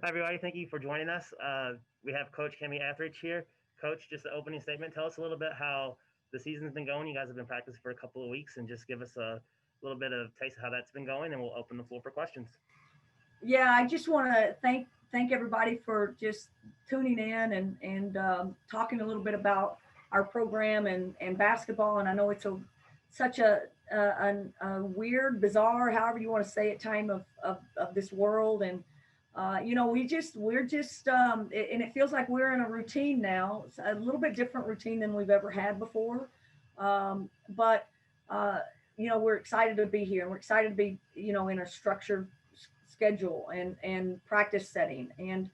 Hi, everybody. Thank you for joining us. We have Coach Kamie Ethridge here. Coach, just an opening statement. Tell us a little bit how the season's been going. You guys have been practicing for a couple of weeks, and just give us a little bit of taste of how that's been going, and we'll open the floor for questions. Yeah, I just want to thank everybody for just tuning in and talking a little bit about our program and basketball. And I know it's such a weird, bizarre, however you want to say it, time of this world. And we're just and it feels like we're in a routine now. It's a little bit different routine than we've ever had before. But we're excited to be here, and we're excited to be in a structured schedule and practice setting. And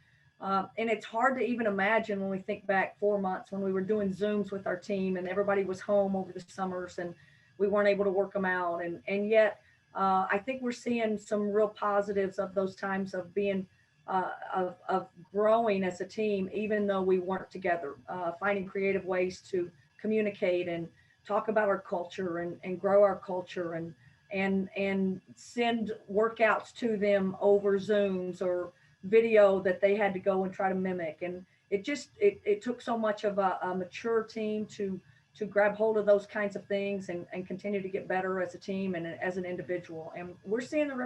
it's hard to even imagine when we think back 4 months when we were doing Zooms with our team and everybody was home over the summers and we weren't able to work them out. And yet I think we're seeing some real positives of those times of being of growing as a team, even though we weren't together, finding creative ways to communicate and talk about our culture and grow our culture and send workouts to them over Zooms or video that they had to go and try to mimic. And it took so much of a mature team to grab hold of those kinds of things and continue to get better as a team and as an individual. And we're seeing the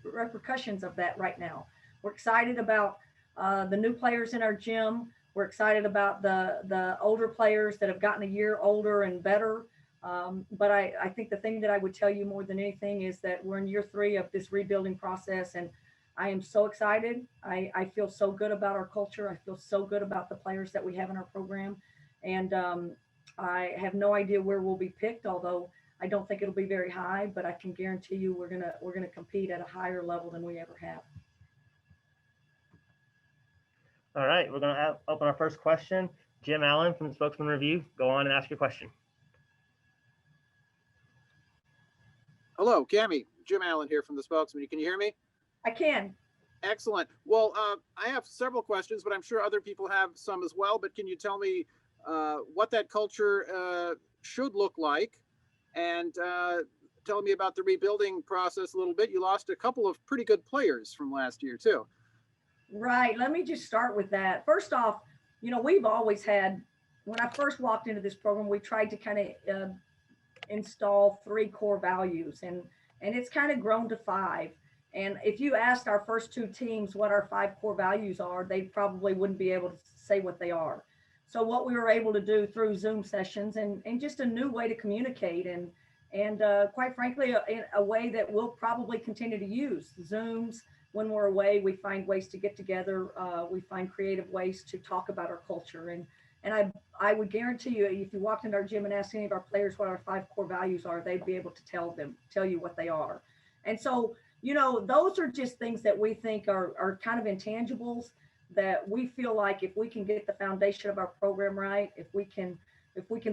repercussions of that right now. We're excited about the new players in our gym. We're excited about the older players that have gotten a year older and better. But I think the thing that I would tell you more than anything is that we're in year 3 of this rebuilding process, and I am so excited. I feel so good about our culture. I feel so good about the players that we have in our program, and I have no idea where we'll be picked. Although I don't think it'll be very high, but I can guarantee you we're gonna compete at a higher level than we ever have. All right, we're going to open our first question. Jim Allen from the Spokesman Review, go on and ask your question. Hello, Kamie. Jim Allen here from the Spokesman. Can you hear me? I can. Excellent. Well, I have several questions, but I'm sure other people have some as well. But can you tell me what that culture should look like, and tell me about the rebuilding process a little bit? You lost a couple of pretty good players from last year, too. Right. Let me just start with that. First off, we've always had, when I first walked into this program, we tried to kind of install 3 core values, and it's kind of grown to 5. And if you asked our first 2 teams what our 5 core values are, they probably wouldn't be able to say what they are. So what we were able to do through Zoom sessions and just a new way to communicate and quite frankly, a way that we'll probably continue to use Zooms. When we're away, we find ways to get together. We find creative ways to talk about our culture. And I would guarantee you, if you walked into our gym and asked any of our players what our 5 core values are, they'd be able to tell you what they are. And so, those are just things that we think are kind of intangibles that we feel like if we can get the foundation of our program right, if we can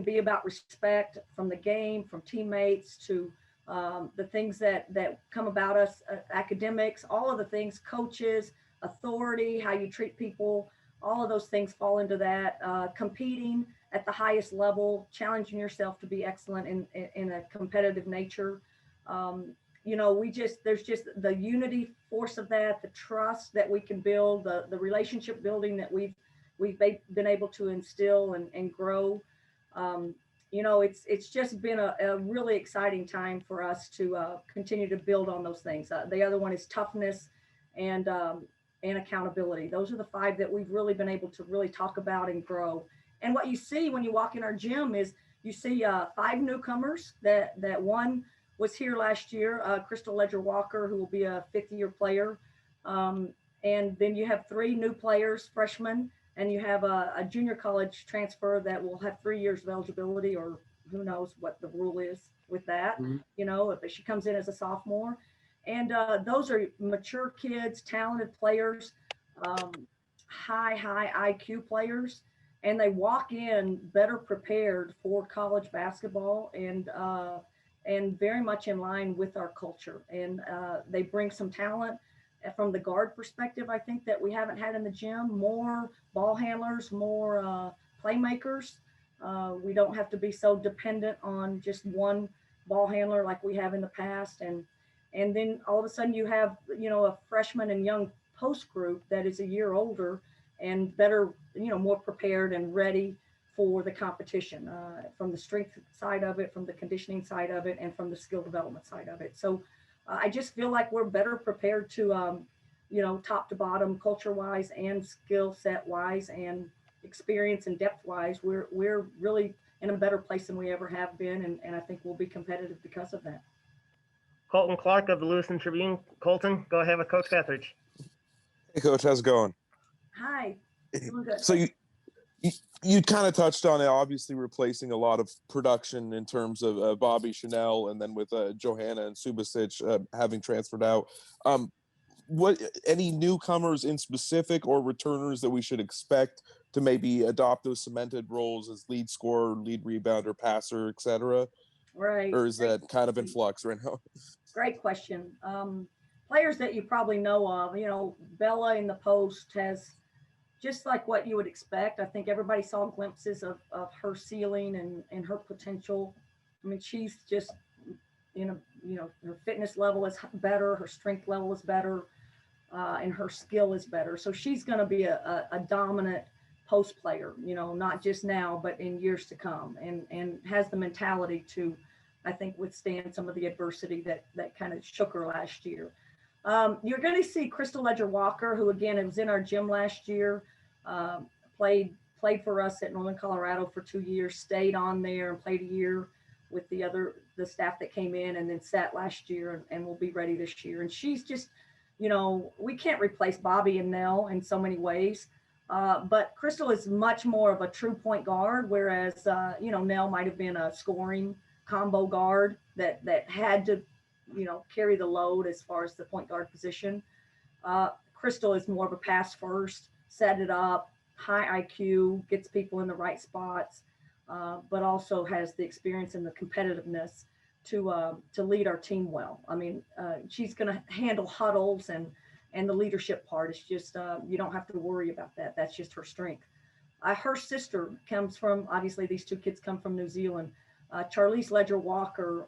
be about respect from the game, from teammates to the things that come about us, academics, all of the things, coaches, authority, how you treat people, all of those things fall into that. Competing at the highest level, challenging yourself to be excellent in a competitive nature. There's just the unity force of that, the trust that we can build, the relationship building that we've been able to instill and grow. It's just been a really exciting time for us to continue to build on those things. The other one is toughness and accountability. Those are the 5 that we've really been able to really talk about and grow. And what you see when you walk in our gym is you see 5 newcomers. That one was here last year, Crystal Ledger Walker, who will be a 5th-year player. And then you have 3 new players, freshmen, and you have a junior college transfer that will have 3 years of eligibility, or who knows what the rule is with that, if she comes in as a sophomore. And those are mature kids, talented players, high IQ players, and they walk in better prepared for college basketball and very much in line with our culture. And they bring some talent from the guard perspective, I think, that we haven't had in the gym. More ball handlers, more playmakers. We don't have to be so dependent on just one ball handler like we have in the past. And then all of a sudden you have, a freshman and young post group that is a year older and better, more prepared and ready for the competition, from the strength side of it, from the conditioning side of it, and from the skill development side of it. So I just feel like we're better prepared to, top to bottom, culture wise and skill set wise and experience and depth wise. We're really in a better place than we ever have been. And I think we'll be competitive because of that. Colton Clark of the Lewiston Tribune. Colton, go ahead with Coach Ethridge. Hey, Coach, how's it going? Hi. Doing good. So you kind of touched on it, obviously replacing a lot of production in terms of Bobby Chanel, and then with Johanna and Subasic having transferred out. What any newcomers in specific or returners that we should expect to maybe adopt those cemented roles as lead scorer, lead rebounder, passer, etc.? Right. Or is that kind of in flux right now? Great question. Players that you probably know of, Bella in the post has just like what you would expect. I think everybody saw glimpses of her ceiling and her potential. I mean, she's just, her fitness level is better, her strength level is better, and her skill is better. So she's going to be a dominant post player, not just now, but in years to come, and has the mentality to, I think, withstand some of the adversity that kind of shook her last year. You're going to see Crystal Ledger-Walker, who again was in our gym last year, played for us at Northern Colorado for 2 years, stayed on there and played a year with the staff that came in, and then sat last year and will be ready this year. And she's just, we can't replace Bobby and Nell in so many ways. But Crystal is much more of a true point guard, whereas, Nell might have been a scoring combo guard that had to, carry the load as far as the point guard position. Crystal is more of a pass first, set it up, high IQ, gets people in the right spots, but also has the experience and the competitiveness to lead our team well. I mean, she's going to handle huddles and the leadership part. It's just, you don't have to worry about that. That's just her strength. Her sister comes from, obviously these two kids come from New Zealand. Charlize Ledger-Walker,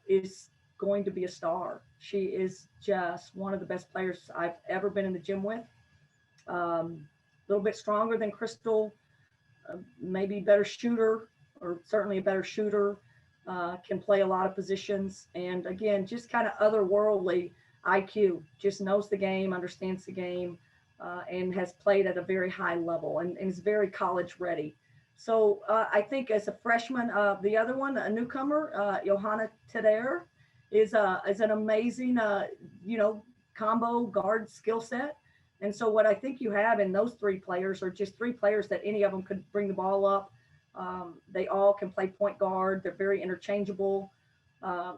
is going to be a star. She is just one of the best players I've ever been in the gym with. A little bit stronger than Crystal, maybe better shooter, or certainly a better shooter, can play a lot of positions. And again, just kind of otherworldly IQ, just knows the game, understands the game, and has played at a very high level and is very college ready. So I think as a freshman, the other one, a newcomer, Johanna Teder, is an amazing, combo guard skill set. And so what I think you have in those three players are just three players that any of them could bring the ball up. They all can play point guard. They're very interchangeable.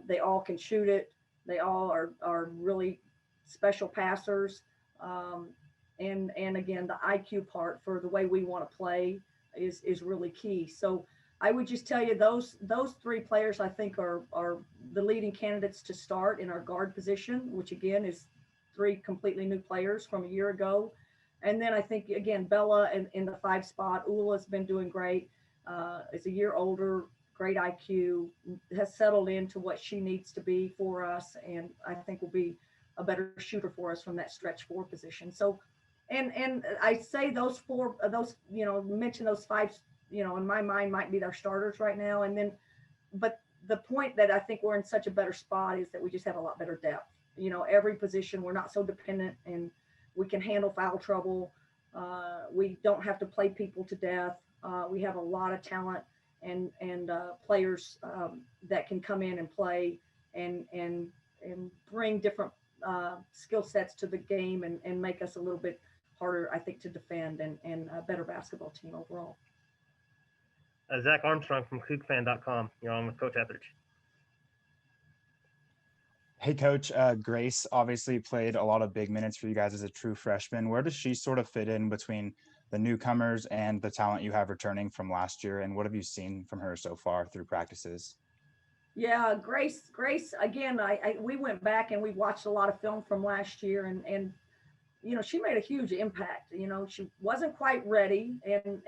They all can shoot it. They all are really special passers. And again, the IQ part for the way we want to play is really key. So I would just tell you those three players I think are the leading candidates to start in our guard position, which again is three completely new players from a year ago. And then I think again, Bella in the 5 spot, Ula's been doing great. Is a year older, great IQ, has settled into what she needs to be for us, and I think will be a better shooter for us from that stretch 4 position. So, and I say those 4, mention those 5, in my mind might be their starters right now. And then, but the point that I think we're in such a better spot is that we just have a lot better depth. Every position, we're not so dependent, and we can handle foul trouble. We don't have to play people to death. We have a lot of talent and players that can come in and play and bring different skill sets to the game and make us a little bit harder, I think, to defend and a better basketball team overall. Zach Armstrong from CougFan.com. You're on with Coach Ethridge. Hey, Coach. Grace obviously played a lot of big minutes for you guys as a true freshman. Where does she sort of fit in between the newcomers and the talent you have returning from last year? And what have you seen from her so far through practices? Yeah, Grace, again, we went back and we watched a lot of film from last year, and she made a huge impact. She wasn't quite ready, and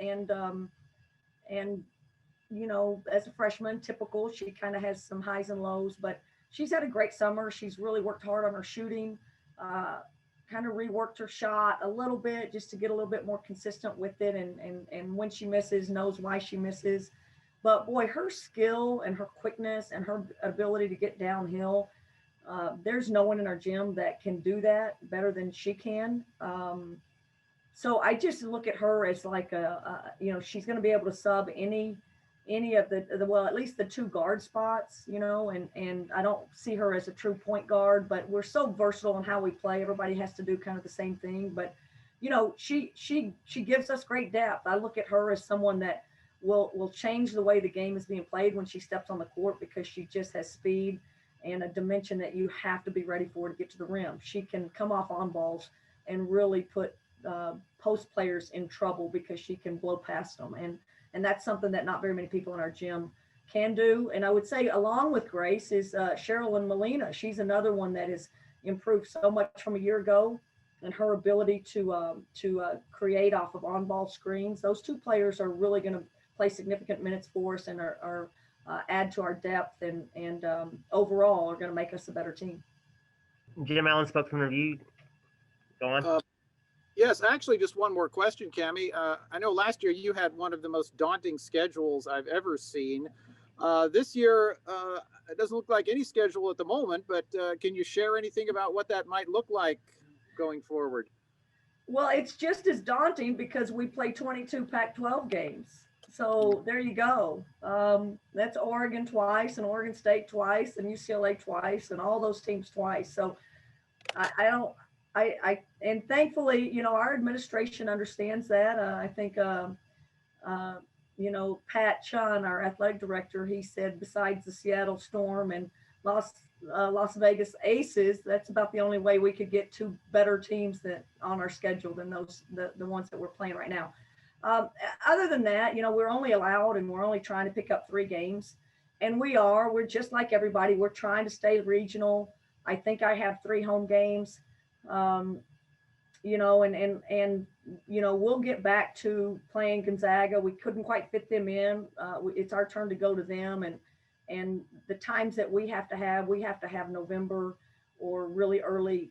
as a freshman, typical, she kind of has some highs and lows, but she's had a great summer. She's really worked hard on her shooting. kind of reworked her shot a little bit just to get a little bit more consistent with it. And when she misses, knows why she misses. But boy, her skill and her quickness and her ability to get downhill, there's no one in our gym that can do that better than she can. So I just look at her as like she's going to be able to sub any of the well, at least the two guard spots, and I don't see her as a true point guard, but we're so versatile in how we play. Everybody has to do kind of the same thing, but she gives us great depth. I look at her as someone that will change the way the game is being played when she steps on the court, because she just has speed and a dimension that you have to be ready for to get to the rim. She can come off on balls and really put post players in trouble because she can blow past them. And that's something that not very many people in our gym can do. And I would say along with Grace is Sherilyn Molina. She's another one that has improved so much from a year ago, and her ability to create off of on-ball screens. Those two players are really going to play significant minutes for us and are add to our depth and overall are going to make us a better team. Jim Allen, spokesman review. Go on. Yes, actually, just one more question, Kamie. I know last year you had one of the most daunting schedules I've ever seen. This year, it doesn't look like any schedule at the moment, but can you share anything about what that might look like going forward? Well, it's just as daunting because we play 22 Pac-12 games. So there you go. That's Oregon twice and Oregon State twice and UCLA twice and all those teams twice. So and thankfully, our administration understands that. I think, Pat Chun, our athletic director, he said besides the Seattle Storm and Las Vegas Aces, that's about the only way we could get two better teams on our schedule than the ones that we're playing right now. Other than that, we're only allowed and we're only trying to pick up 3 games. And we're just like everybody. We're trying to stay regional. I think I have 3 home games. And we'll get back to playing Gonzaga. We couldn't quite fit them in. It's our turn to go to them, and the times that we have to have November or really early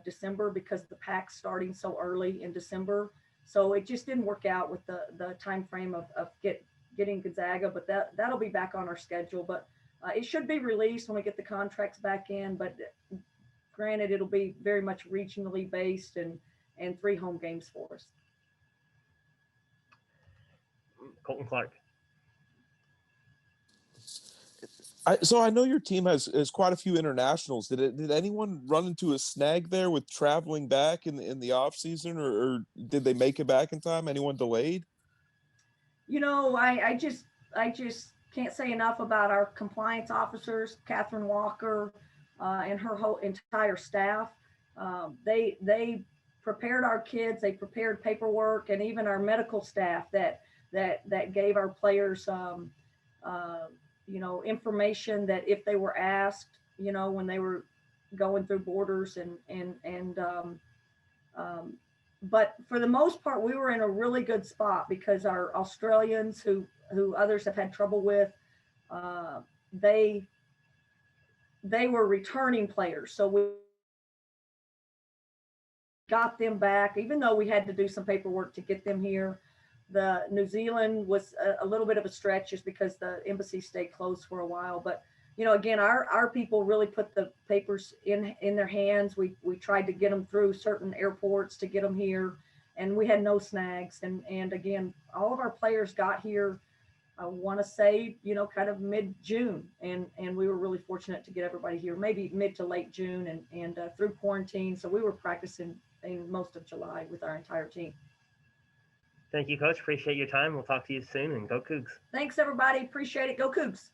December because the Pac's starting so early in December. So it just didn't work out with the time frame of getting Gonzaga, but that'll be back on our schedule. But it should be released when we get the contracts back in. But granted, it'll be very much regionally based and 3 home games for us. Colton Clark. So I know your team has quite a few internationals. Did anyone run into a snag there with traveling back in the off season, or did they make it back in time? Anyone delayed? I just can't say enough about our compliance officers, Catherine Walker, and her whole entire staff. They prepared our kids. They prepared paperwork, and even our medical staff that gave our players information that if they were asked, when they were going through borders but for the most part, we were in a really good spot because our Australians who others have had trouble with, they were returning players. So we got them back, even though we had to do some paperwork to get them here. The New Zealand was a little bit of a stretch just because the embassy stayed closed for a while. But, again, our people really put the papers in their hands. We tried to get them through certain airports to get them here, and we had no snags. And again, all of our players got here, I want to say, kind of mid-June. And we were really fortunate to get everybody here, maybe mid to late June and through quarantine. So we were practicing in most of July with our entire team. Thank you, Coach. Appreciate your time. We'll talk to you soon, and go Cougs. Thanks, everybody. Appreciate it. Go Cougs.